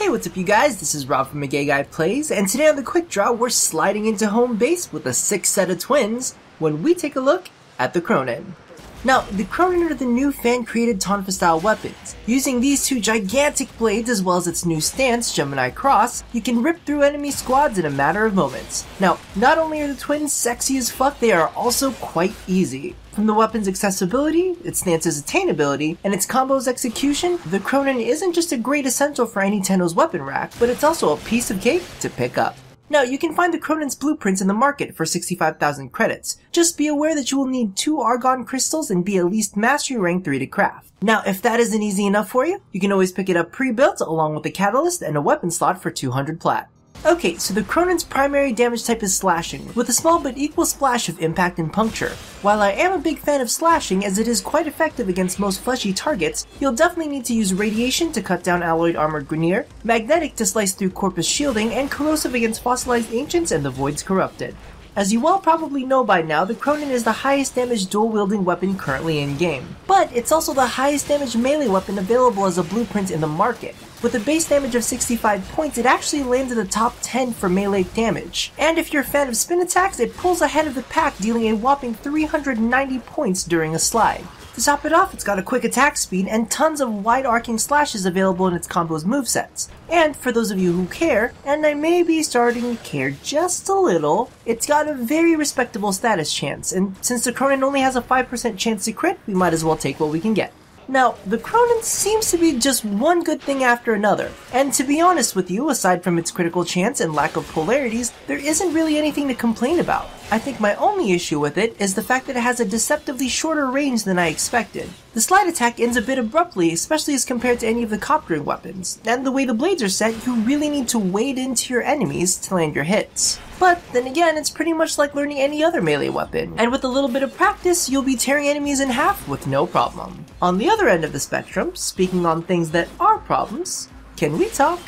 Hey, what's up you guys? This is Rob from Gay Guy Plays, and today on the Quick Draw, we're sliding into home base with a 6 set of twins when we take a look at the Kronen. Now, the Kronen are the new fan-created Tonfa-style weapons. Using these two gigantic blades as well as its new stance, Gemini Cross, you can rip through enemy squads in a matter of moments. Now, not only are the twins sexy as fuck, they are also quite easy. From the weapon's accessibility, its stance's attainability, and its combo's execution, the Kronen isn't just a great essential for any Tenno's weapon rack, but it's also a piece of cake to pick up. Now, you can find the Kronen's blueprints in the market for 65,000 credits. Just be aware that you will need 2 Argon crystals and be at least Mastery Rank 3 to craft. Now, if that isn't easy enough for you, you can always pick it up pre-built along with a catalyst and a weapon slot for 200 plat. Okay, so the Kronen's primary damage type is slashing, with a small but equal splash of impact and puncture. While I am a big fan of slashing as it is quite effective against most fleshy targets, you'll definitely need to use radiation to cut down alloyed armored Grineer, magnetic to slice through corpus shielding, and corrosive against fossilized ancients and the void's corrupted. As you all probably know by now, the Kronen is the highest damage dual-wielding weapon currently in-game. But it's also the highest damage melee weapon available as a blueprint in the market. With a base damage of 65 points, it actually lands in the top 10 for melee damage. And if you're a fan of spin attacks, it pulls ahead of the pack, dealing a whopping 390 points during a slide. To top it off, it's got a quick attack speed and tons of wide arcing slashes available in its combo's movesets. And for those of you who care, and I may be starting to care just a little, it's got a very respectable status chance, and since the Kronen only has a 5% chance to crit, we might as well take what we can get. Now, the Kronen seems to be just one good thing after another, and to be honest with you, aside from its critical chance and lack of polarities, there isn't really anything to complain about. I think my only issue with it is the fact that it has a deceptively shorter range than I expected. The slide attack ends a bit abruptly, especially as compared to any of the coptering weapons, and the way the blades are set, you really need to wade into your enemies to land your hits. But then again, it's pretty much like learning any other melee weapon, and with a little bit of practice, you'll be tearing enemies in half with no problem. On the other end of the spectrum, speaking on things that are problems, can we talk?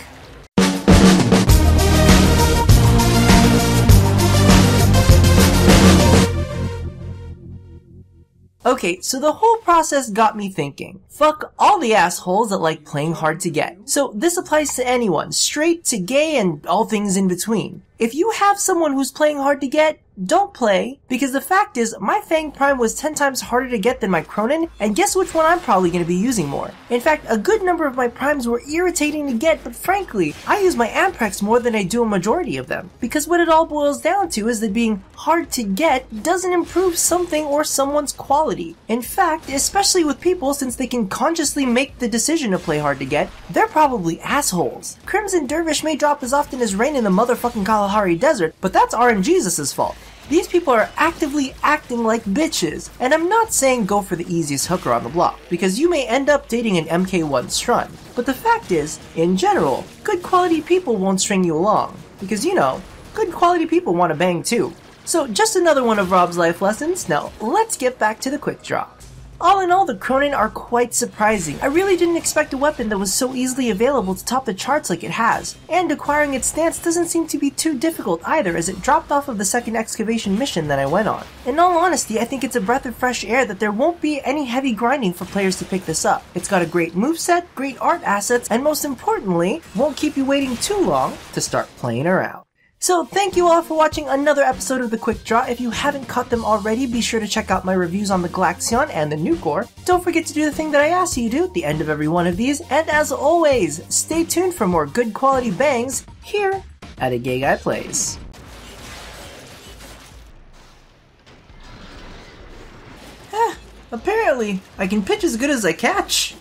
Okay, so the whole process got me thinking. Fuck all the assholes that like playing hard to get. So this applies to anyone, straight to gay and all things in between. If you have someone who's playing hard to get, don't play, because the fact is, my Fang Prime was 10 times harder to get than my Kronen, and guess which one I'm probably going to be using more. In fact, a good number of my Primes were irritating to get, but frankly, I use my Amprex more than I do a majority of them, because what it all boils down to is that being hard to get doesn't improve something or someone's quality. In fact, especially with people, since they can consciously make the decision to play hard to get, they're probably assholes. Crimson Dervish may drop as often as rain in the motherfucking Kalahari Desert, but that's RNGesus' fault. These people are actively acting like bitches, and I'm not saying go for the easiest hooker on the block, because you may end up dating an MK1 strun. But the fact is, in general, good quality people won't string you along, because you know, good quality people want to bang too. So just another one of Rob's life lessons. Now let's get back to the quick draw. All in all, the Kronen are quite surprising. I really didn't expect a weapon that was so easily available to top the charts like it has. And acquiring its stance doesn't seem to be too difficult either, as it dropped off of the second excavation mission that I went on. In all honesty, I think it's a breath of fresh air that there won't be any heavy grinding for players to pick this up. It's got a great moveset, great art assets, and most importantly, won't keep you waiting too long to start playing around. So thank you all for watching another episode of The Quick Draw. If you haven't caught them already, be sure to check out my reviews on the Galaxion and the Nucor. Don't forget to do the thing that I asked you to do at the end of every one of these. And as always, stay tuned for more good quality bangs here at A Gay Guy Plays. Apparently, I can pitch as good as I catch.